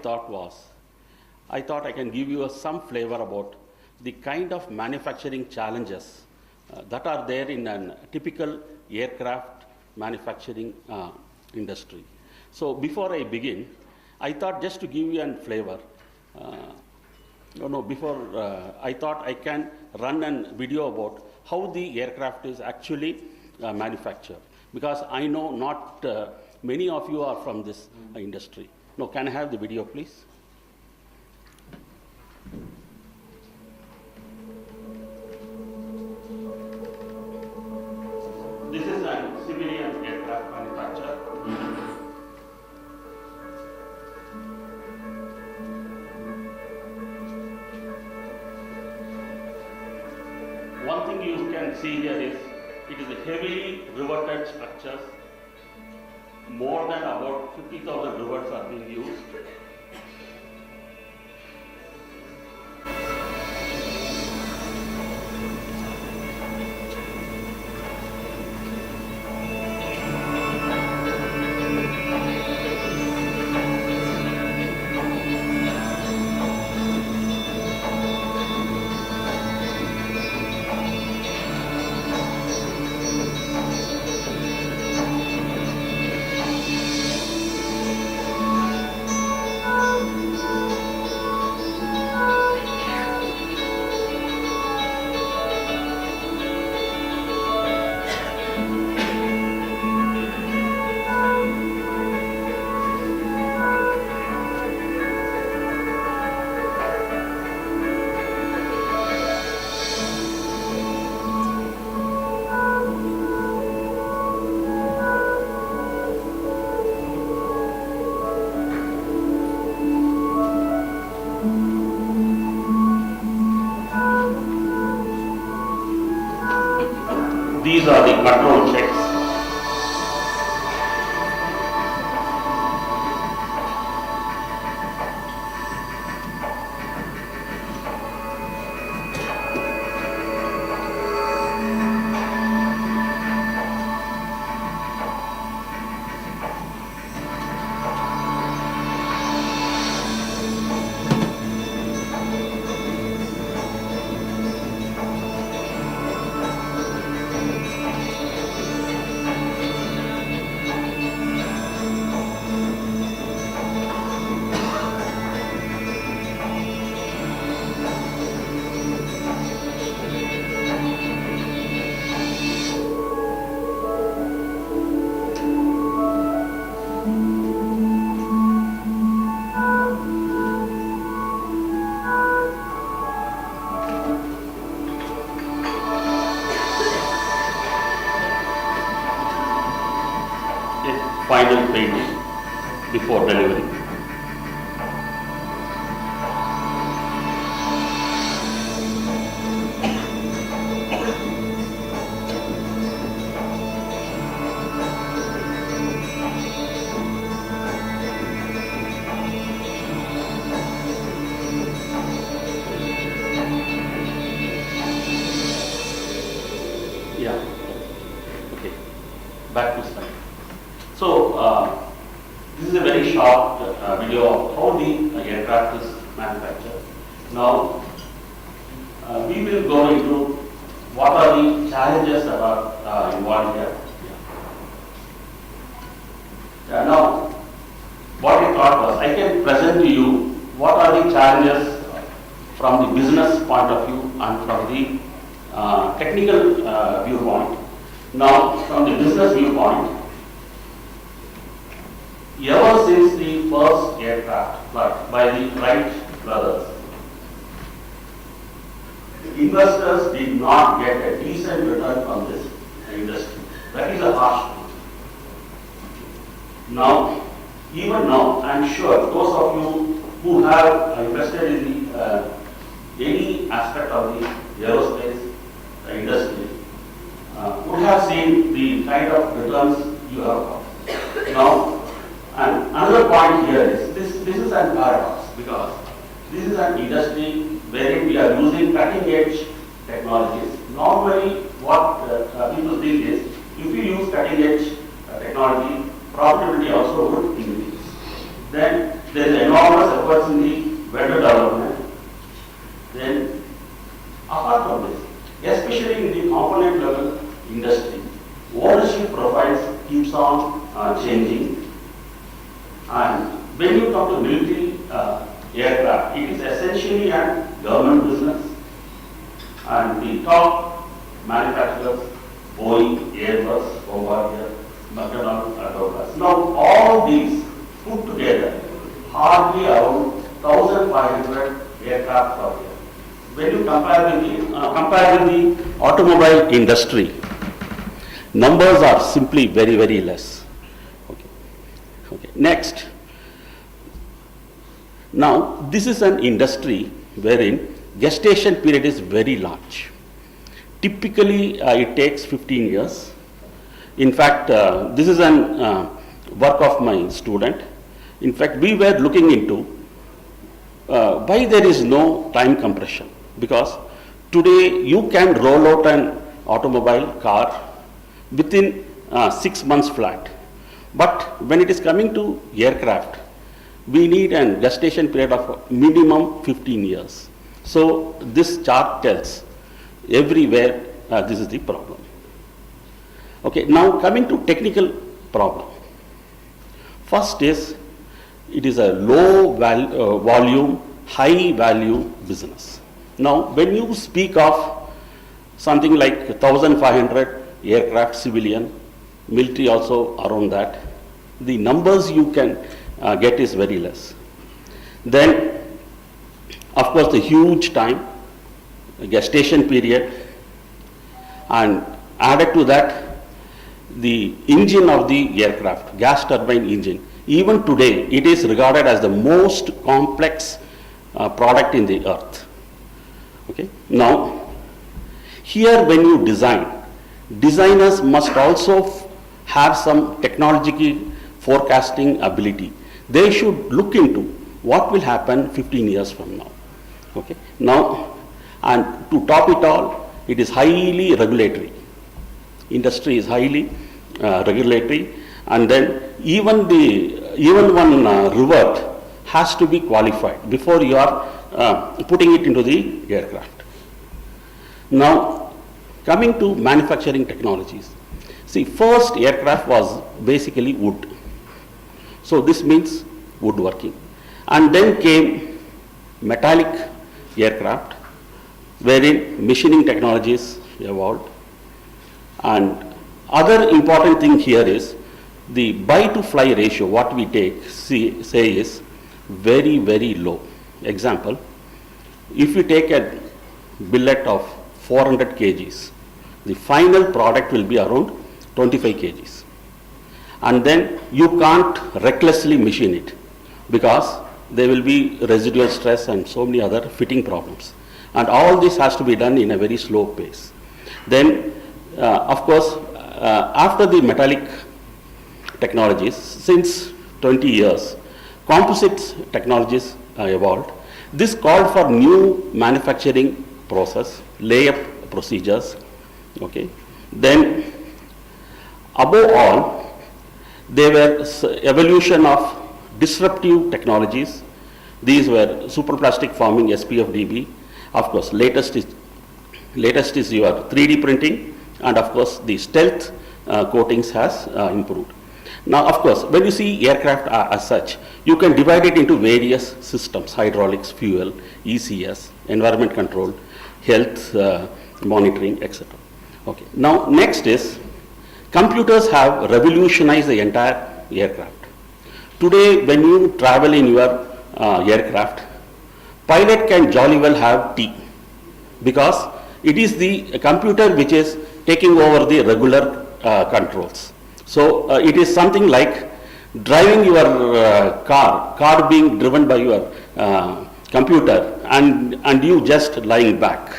thought was, I thought I can give you some flavor about the kind of manufacturing challenges that are there in a typical aircraft manufacturing industry. So before I begin, I thought just to give you a flavor, I thought I can run a video about how the aircraft is actually manufactured, because I know not many of you are from this industry. No, can I have the video, please? This is a civilian aircraft manufacturer. One thing you can see here is it is a heavily riveted structure. More than about 50,000 rivets are being used. These are the control checks. Final paint before delivery. Yeah. Okay. Back to slide. So, this is a very short video of how the aircraft is manufactured. Now, we will go into what are the challenges that are involved here. Now, what I thought was I can present to you what are the challenges from the business point of view and from the technical viewpoint. Now, from the business viewpoint, ever since the first aircraft flight by the Wright brothers, investors did not get a decent return from this industry. That is a harsh truth. Now, even now, I am sure those of you who have invested in the any aspect of the aerospace industry would have seen the kind of returns you have got. Now, and another point here is this is a paradox, because this is an industry wherein we are using cutting edge technologies. Normally what people think is if you use cutting edge technology, profitability also would increase. Then there is enormous efforts in the vendor development. Then, apart from this, especially in the component level industry, ownership profiles keeps on changing. And when you talk to military aircraft, it is essentially a government business. And the top manufacturers, Boeing, Airbus, Bombardier, McDonnell, Douglas. Now all these put together hardly around 1,500 aircraft per year. When you compare with the automobile industry, numbers are simply very, very less. Okay. Next. Now, this is an industry wherein gestation period is very large. Typically, it takes 15 years. In fact, this is an work of my student. In fact, we were looking into why there is no time compression. Because today you can roll out an automobile car within 6 months flat. But when it is coming to aircraft, we need a gestation period of minimum 15 years. So this chart tells everywhere this is the problem. Okay, now coming to technical problem. First is, it is a low volume, high value business. Now when you speak of something like 1,500 aircraft, civilian, military also around that, the numbers you can get is very less. Then of course the huge time, gestation period, and added to that the engine of the aircraft, gas turbine engine. Even today it is regarded as the most complex product in the earth. Okay. Now here when you design, designers must also have some technological forecasting ability. They should look into what will happen 15 years from now. Okay. Now, and to top it all, it is highly regulatory. Industry is highly regulatory, and then even one revert has to be qualified before you are putting it into the aircraft. Now, coming to manufacturing technologies. See, first aircraft was basically wood. So this means woodworking. And then came metallic aircraft, wherein machining technologies evolved. And other important thing here is the buy to fly ratio, what we say is very, very low. Example, if you take a billet of 400 kgs, the final product will be around 25 kgs. And then you can't recklessly machine it because there will be residual stress and so many other fitting problems. And all this has to be done in a very slow pace. Then, of course, after the metallic technologies, since 20 years, composite technologies evolved. This called for new manufacturing process, layup procedures. Okay. Then, above all, there were evolution of disruptive technologies. These were superplastic forming, SPFDB. Of course, latest is your 3D printing, and of course the stealth coatings has improved. Now, of course, when you see aircraft as such, you can divide it into various systems: hydraulics, fuel, ECS, environment control, health monitoring, etc. Okay. Now, next is computers have revolutionized the entire aircraft. Today, when you travel in your aircraft, pilot can jolly well have tea, because it is the computer which is taking over the regular controls. So it is something like driving your car being driven by your computer, and you just lying back.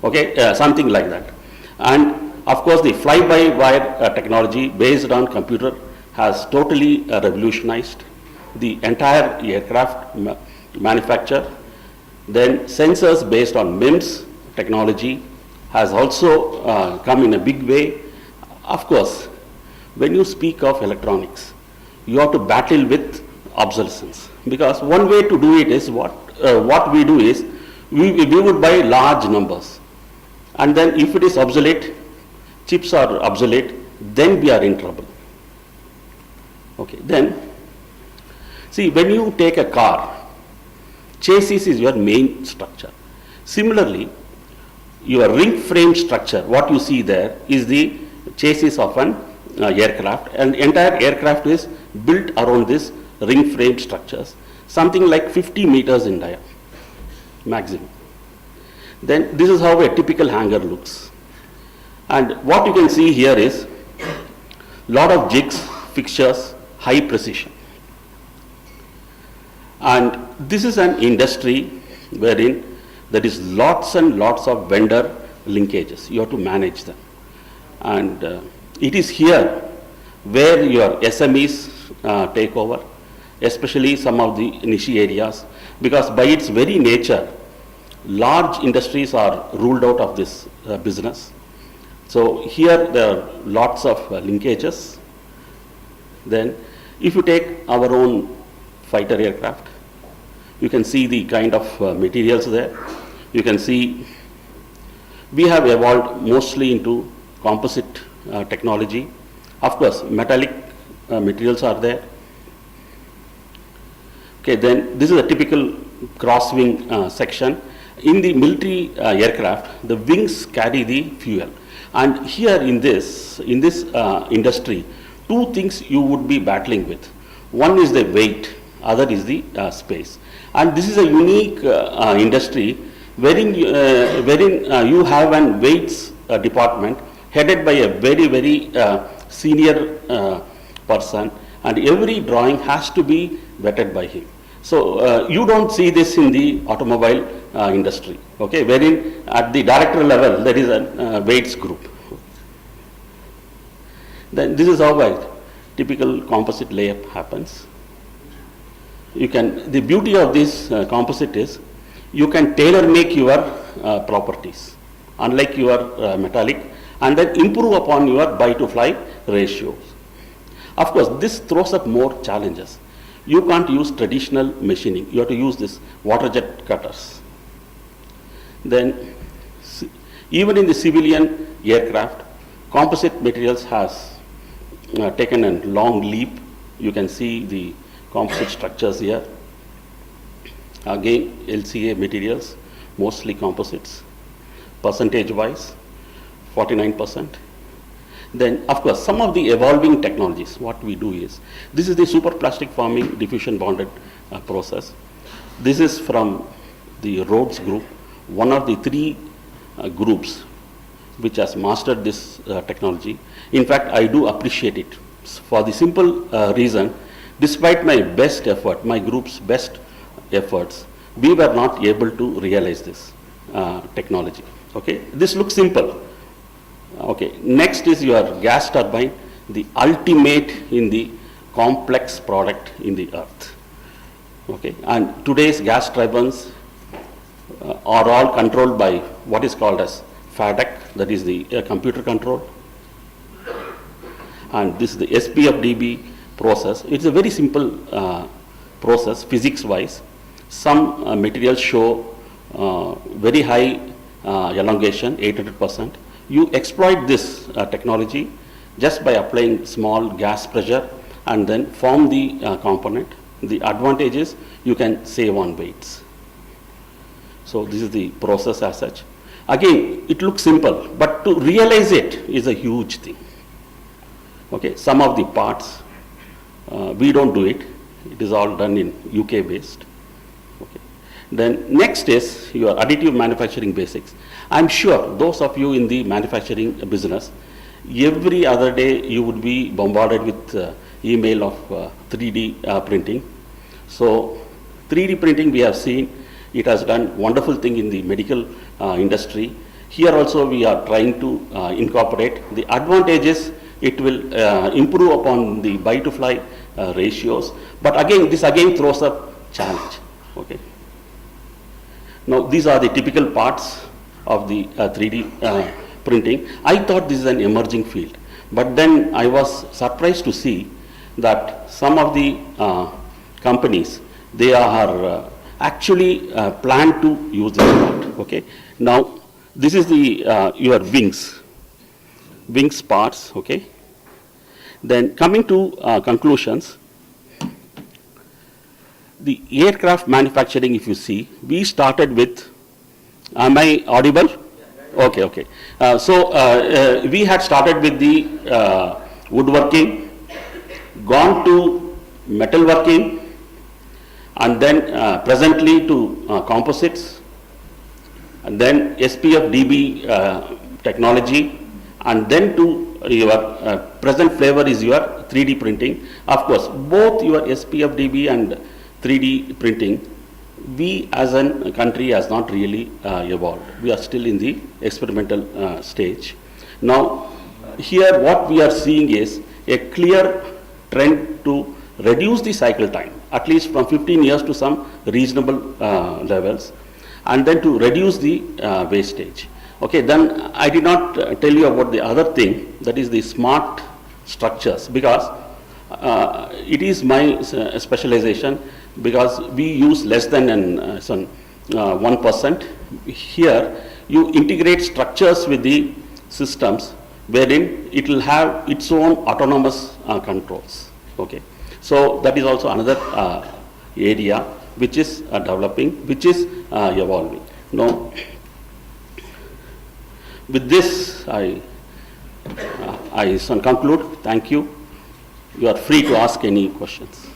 Okay, something like that. And of course, the fly-by-wire technology based on computer has totally revolutionized the entire aircraft manufacture. Then sensors based on MEMS technology has also come in a big way. Of course, when you speak of electronics, you have to battle with obsolescence. Because one way to do it is what we do is we would buy large numbers, and then if it is obsolete, chips are obsolete, then we are in trouble. Okay, then see, when you take a car, chassis is your main structure. Similarly, your ring frame structure, what you see there is the chassis of an aircraft, and entire aircraft is built around this ring frame structures, something like 50 meters in diameter maximum. Then this is how a typical hangar looks, and what you can see here is lot of jigs, fixtures, high precision. And this is an industry wherein there is lots and lots of vendor linkages. You have to manage them. And it is here where your SMEs take over, especially some of the niche areas, because by its very nature, large industries are ruled out of this business. So here there are lots of linkages. Then if you take our own fighter aircraft, you can see the kind of materials there. You can see we have evolved mostly into composite technology. Of course, metallic materials are there. Okay, then this is a typical cross-wing section. In the military aircraft, the wings carry the fuel. And here in this industry, two things you would be battling with. One is the weight, other is the space. And this is a unique industry wherein you have an weights department headed by a very, very senior person, and every drawing has to be vetted by him. So you don't see this in the automobile industry, okay, wherein at the director level there is a weights group. Then this is how a typical composite layup happens. The beauty of this composite is you can tailor make your properties, unlike your metallic, and then improve upon your buy to fly ratios. Of course, this throws up more challenges. You can't use traditional machining. You have to use this water jet cutters. Then even in the civilian aircraft, composite materials has taken a long leap. You can see the composite structures here. Again, LCA materials, mostly composites, percentage wise, 49%. Then, of course, some of the evolving technologies, what we do is, this is the superplastic forming diffusion bonded process. This is from the Rhodes group, one of the three groups which has mastered this technology. In fact, I do appreciate it for the simple reason, despite my best effort, my group's best efforts, we were not able to realize this technology. Okay, this looks simple. Okay, next is your gas turbine, the ultimate in the complex product in the earth. Okay, and today's gas turbines are all controlled by what is called as FADEC, that is the computer control. And this is the SPFDB process. It's a very simple process physics wise. Some materials show very high elongation, 800%. You exploit this technology just by applying small gas pressure and then form the component. The advantage is you can save on weights. So this is the process as such. Again, it looks simple, but to realize it is a huge thing. Okay, some of the parts we don't do it. It is all done in UK based. Okay. Then next is your additive manufacturing basics. I'm sure those of you in the manufacturing business, every other day you would be bombarded with email of 3D printing. So 3D printing we have seen, it has done wonderful thing in the medical industry. Here also we are trying to incorporate. The advantages, it will improve upon the buy to fly ratios. But again, this again throws up challenge. Okay. Now these are the typical parts of the 3D printing. I thought this is an emerging field, but then I was surprised to see that some of the companies, they are actually planned to use this part. Okay. Now, this is the your wings parts. Okay. Then coming to conclusions, the aircraft manufacturing, if you see, we started with, am I audible? Okay, okay. We had started with the woodworking, gone to metalworking, and then presently to composites, and then SPF DB technology, and then to your present flavor is your 3D printing. Of course, both your SPF DB and 3D printing, we as a country has not really evolved. We are still in the experimental stage. Now, here what we are seeing is a clear trend to reduce the cycle time, at least from 15 years to some reasonable levels, and then to reduce the wastage. Okay, then I did not tell you about the other thing, that is the smart structures, because it is my specialization, because we use less than 1%. Here, you integrate structures with the systems, wherein it will have its own autonomous controls. Okay, so that is also another area which is developing, which is evolving. Now, with this, I conclude. Thank you. You are free to ask any questions.